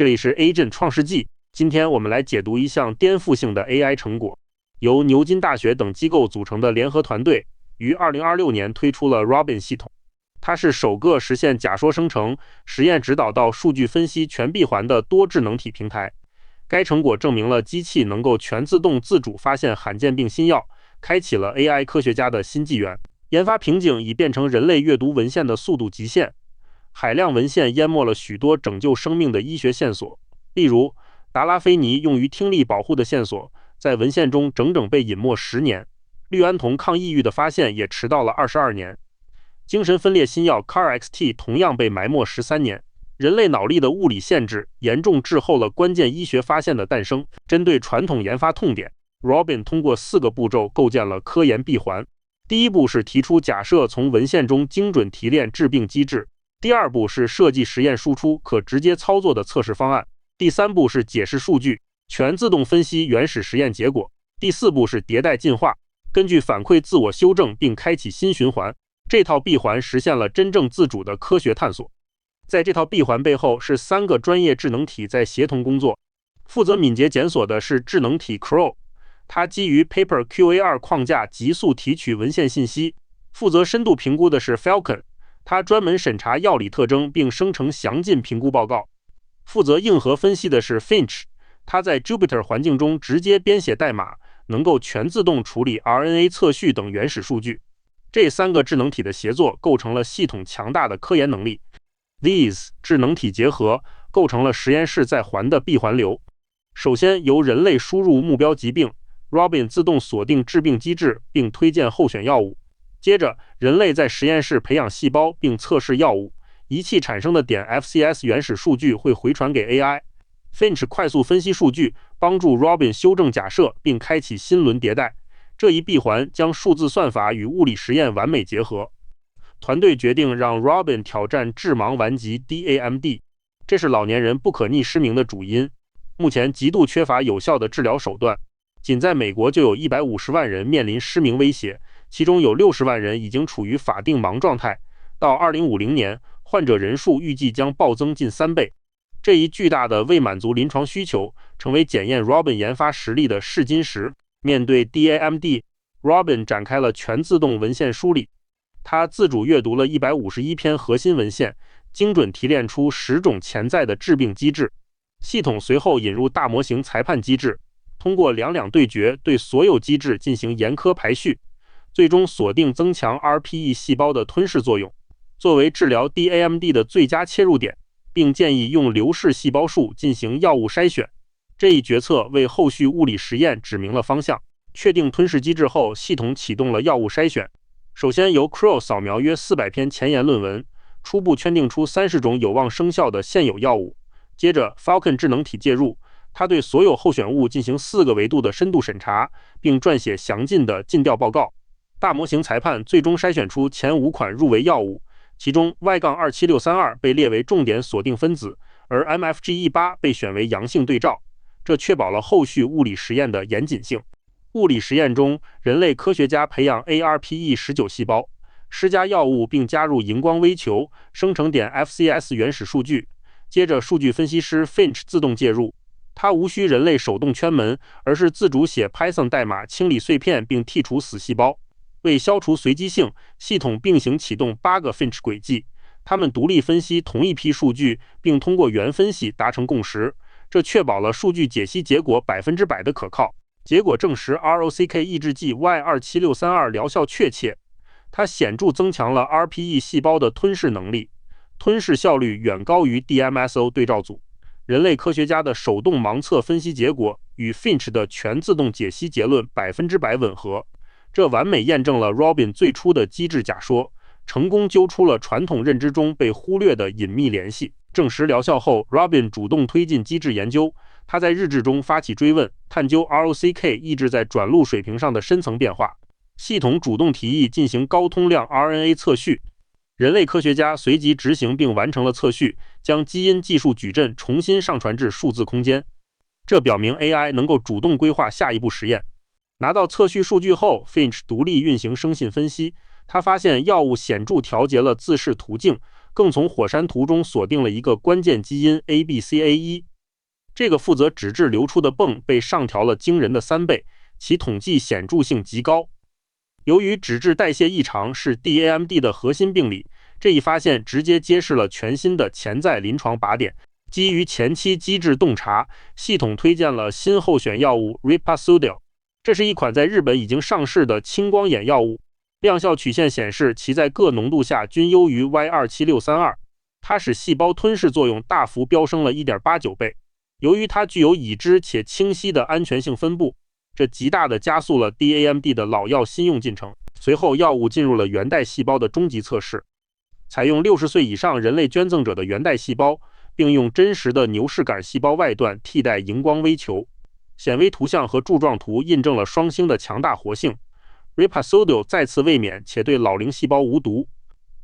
这里是 Agent 创世纪，今天我们来解读一项颠覆性的 AI 成果。由牛津大学等机构组成的联合团队于2026年推出了 Robin 系统，它是首个实现假说生成、实验指导到数据分析全闭环的多智能体平台。该成果证明了机器能够全自动自主发现罕见病新药，开启了 AI 科学家的新纪元。研发瓶颈已变成人类阅读文献的速度极限。海量文献淹没了许多拯救生命的医学线索，例如达拉菲尼用于听力保护的线索，在文献中整整被隐没10年。氯胺酮抗抑郁的发现也迟到了22年。精神分裂新药 CAR-XT 同样被埋没13年。人类脑力的物理限制严重滞后了关键医学发现的诞生。针对传统研发痛点， Robin 通过4个步骤构建了科研闭环。第一步是提出假设，从文献中精准提炼致病机制。第二步是设计实验输出可直接操作的测试方案。第三步是解释数据，全自动分析原始实验结果。第四步是迭代进化，根据反馈自我修正并开启新循环。这套闭环实现了真正自主的科学探索。在这套闭环背后是3个专业智能体在协同工作。负责敏捷检索的是智能体 Crow， 它基于 Paper QA2 框架急速提取文献信息。负责深度评估的是 Falcon，它专门审查药理特征并生成详尽评估报告。负责硬核分析的是 Finch， 它在 Jupyter 环境中直接编写代码，能够全自动处理 RNA 测序等原始数据。这3个智能体的协作构成了系统强大的科研能力。These 智能体结合构成了实验室在环的闭环流。首先由人类输入目标疾病， Robin 自动锁定致病机制并推荐候选药物。接着人类在实验室培养细胞并测试药物，仪器产生的点 FCS 原始数据会回传给 AI。 Finch 快速分析数据，帮助 Robin 修正假设并开启新轮迭代。这一闭环将数字算法与物理实验完美结合。团队决定让 Robin 挑战致盲顽疾 DAMD， 这是老年人不可逆失明的主因，目前极度缺乏有效的治疗手段。仅在美国就有150万人面临失明威胁，其中有60万人已经处于法定盲状态。到2050年，患者人数预计将暴增近3倍。这一巨大的未满足临床需求，成为检验 Robin 研发实力的试金石。面对 DAMD， Robin 展开了全自动文献梳理。他自主阅读了151篇核心文献，精准提炼出10种潜在的致病机制。系统随后引入大模型裁判机制，通过2-2对决对所有机制进行严苛排序，最终锁定增强 RPE 细胞的吞噬作用，作为治疗 DAMD 的最佳切入点，并建议用流式细胞数进行药物筛选。这一决策为后续物理实验指明了方向。确定吞噬机制后，系统启动了药物筛选。首先由 Crow 扫描约400篇前沿论文，初步圈定出30种有望生效的现有药物。接着 Falcon 智能体介入，它对所有候选物进行4个维度的深度审查，并撰写详尽的尽调报告。大模型裁判最终筛选出前5款入围药物，其中 Y-27632 被列为重点锁定分子，而 MFG18 被选为阳性对照，这确保了后续物理实验的严谨性。物理实验中，人类科学家培养 ARPE19 细胞，施加药物并加入荧光微球，生成点 FCS 原始数据。接着数据分析师 Finch 自动介入，他无需人类手动圈门，而是自主写 Python 代码清理碎片并剔除死细胞。为消除随机性，系统并行启动8个 Finch 轨迹，他们独立分析同一批数据，并通过元分析达成共识，这确保了数据解析结果100%的可靠。结果证实 ROCK 抑制剂 Y-27632 疗效确切，它显著增强了 RPE 细胞的吞噬能力，吞噬效率远高于 DMSO 对照组。人类科学家的手动盲测分析结果与 Finch 的全自动解析结论100%吻合，这完美验证了 Robin 最初的机制假说，成功揪出了传统认知中被忽略的隐秘联系。证实疗效后， Robin 主动推进机制研究，他在日志中发起追问，探究 ROCK 抑制在转录水平上的深层变化。系统主动提议进行高通量 RNA 测序，人类科学家随即执行并完成了测序，将基因技术矩阵重新上传至数字空间。这表明 AI 能够主动规划下一步实验。拿到测序数据后， Finch 独立运行生信分析，他发现药物显著调节了自噬途径，更从火山图中锁定了一个关键基因 ABCA1，这个负责脂质流出的泵被上调了惊人的3倍，其统计显著性极高。由于脂质代谢异常是 DAMD 的核心病理，这一发现直接揭示了全新的潜在临床靶点。基于前期机制洞察，系统推荐了新候选药物 Ripasudil， 这是一款在日本已经上市的青光眼药物。亮效曲线显示，其在各浓度下均优于 Y27632， 它使细胞吞噬作用大幅飙升了 1.89 倍。由于它具有已知且清晰的安全性分布，这极大地加速了 DAMD 的老药新用进程。随后，药物进入了原代细胞的终极测试，采用60岁以上人类捐赠者的原代细胞，并用真实的牛氏杆细胞外段替代荧光微球。显微图像和柱状图印证了双星的强大活性。Ripasudil 再次卫冕且对老龄细胞无毒，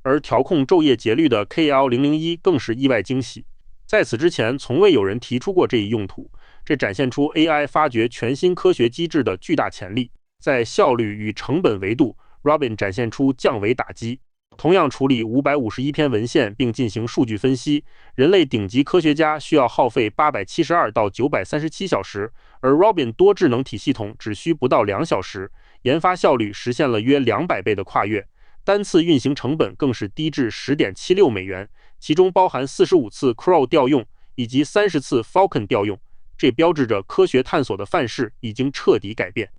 而调控昼夜节律的 KL001 更是意外惊喜。在此之前，从未有人提出过这一用途，这展现出 AI 发掘全新科学机制的巨大潜力。在效率与成本维度 ，Robin 展现出降维打击。同样处理551篇文献并进行数据分析，人类顶级科学家需要耗费872到937小时，而 Robin 多智能体系统只需不到2小时，研发效率实现了约200倍的跨越，单次运行成本更是低至 10.76 美元，其中包含45次 Crow 调用以及30次 Falcon 调用，这标志着科学探索的范式已经彻底改变。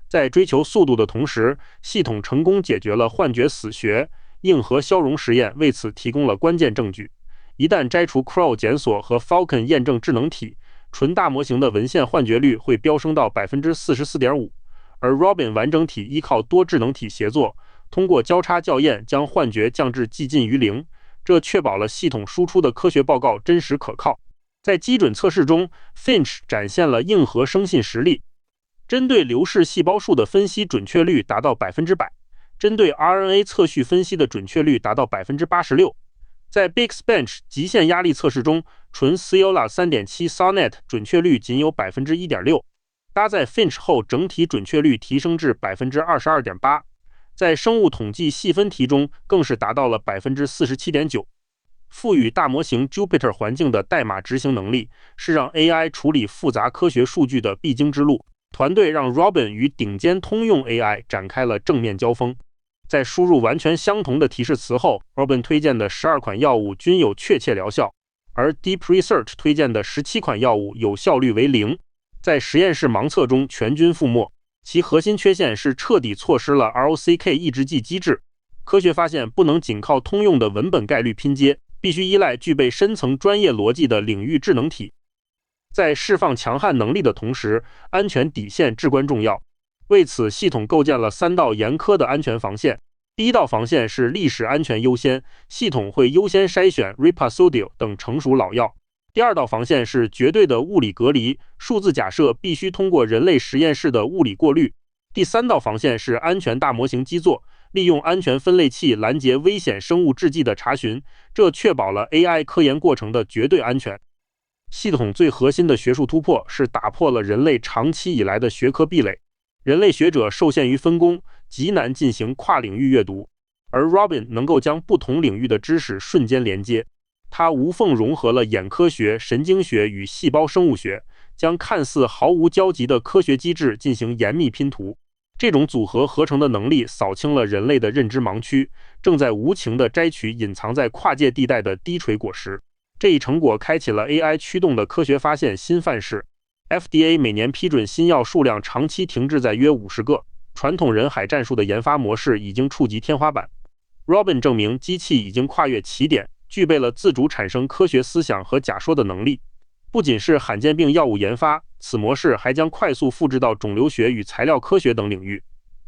在追求速度的同时，系统成功解决了幻觉死学。硬核消融实验为此提供了关键证据。一旦摘除 Crow 检索和 Falcon 验证智能体，纯大模型的文献幻觉率会飙升到 44.5%， 而 Robin 完整体依靠多智能体协作，通过交叉校验将幻觉降至接近于0，这确保了系统输出的科学报告真实可靠。在基准测试中 ，Finch 展现了硬核生信实力，针对流式细胞数的分析准确率达到100%。针对 RNA 测序分析的准确率达到 86%。在 Bixbench 极限压力测试中，纯 Ciola 3.7 Sonnet 准确率仅有 1.6%， 搭载 Finch 后整体准确率提升至 22.8%。在生物统计细分题中更是达到了 47.9%。赋予大模型 Jupyter 环境的代码执行能力，是让 AI 处理复杂科学数据的必经之路。团队让 Robin 与顶尖通用 AI 展开了正面交锋。在输入完全相同的提示词后， Robin 推荐的12款药物均有确切疗效，而 Deep Research 推荐的17款药物有效率为0，在实验室盲测中全军覆没。其核心缺陷是彻底错失了 ROCK 抑制剂机制。科学发现不能仅靠通用的文本概率拼接，必须依赖具备深层专业逻辑的领域智能体。在释放强悍能力的同时，安全底线至关重要。为此，系统构建了3道严苛的安全防线。第一道防线是历史安全优先，系统会优先筛选 Ripasudil 等成熟老药。第二道防线是绝对的物理隔离，数字假设必须通过人类实验室的物理过滤。第三道防线是安全大模型基座，利用安全分类器拦截危险生物制剂的查询，这确保了 AI 科研过程的绝对安全。系统最核心的学术突破是打破了人类长期以来的学科壁垒。人类学者受限于分工，极难进行跨领域阅读，而 Robin 能够将不同领域的知识瞬间连接。它无缝融合了眼科学、神经学与细胞生物学，将看似毫无交集的科学机制进行严密拼图。这种组合合成的能力扫清了人类的认知盲区，正在无情地摘取隐藏在跨界地带的低垂果实。这一成果开启了 AI 驱动的科学发现新范式。FDA 每年批准新药数量长期停滞在约50个，传统人海战术的研发模式已经触及天花板。Robin 证明机器已经跨越起点，具备了自主产生科学思想和假说的能力。不仅是罕见病药物研发，此模式还将快速复制到肿瘤学与材料科学等领域。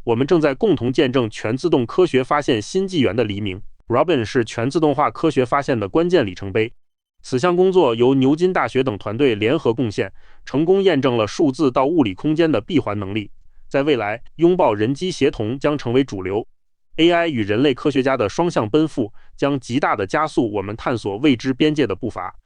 我们正在共同见证全自动科学发现新纪元的黎明。Robin 是全自动化科学发现的关键里程碑。此项工作由牛津大学等团队联合贡献，成功验证了数字到物理空间的闭环能力。在未来，拥抱人机协同将成为主流。AI 与人类科学家的双向奔赴，将极大地加速我们探索未知边界的步伐。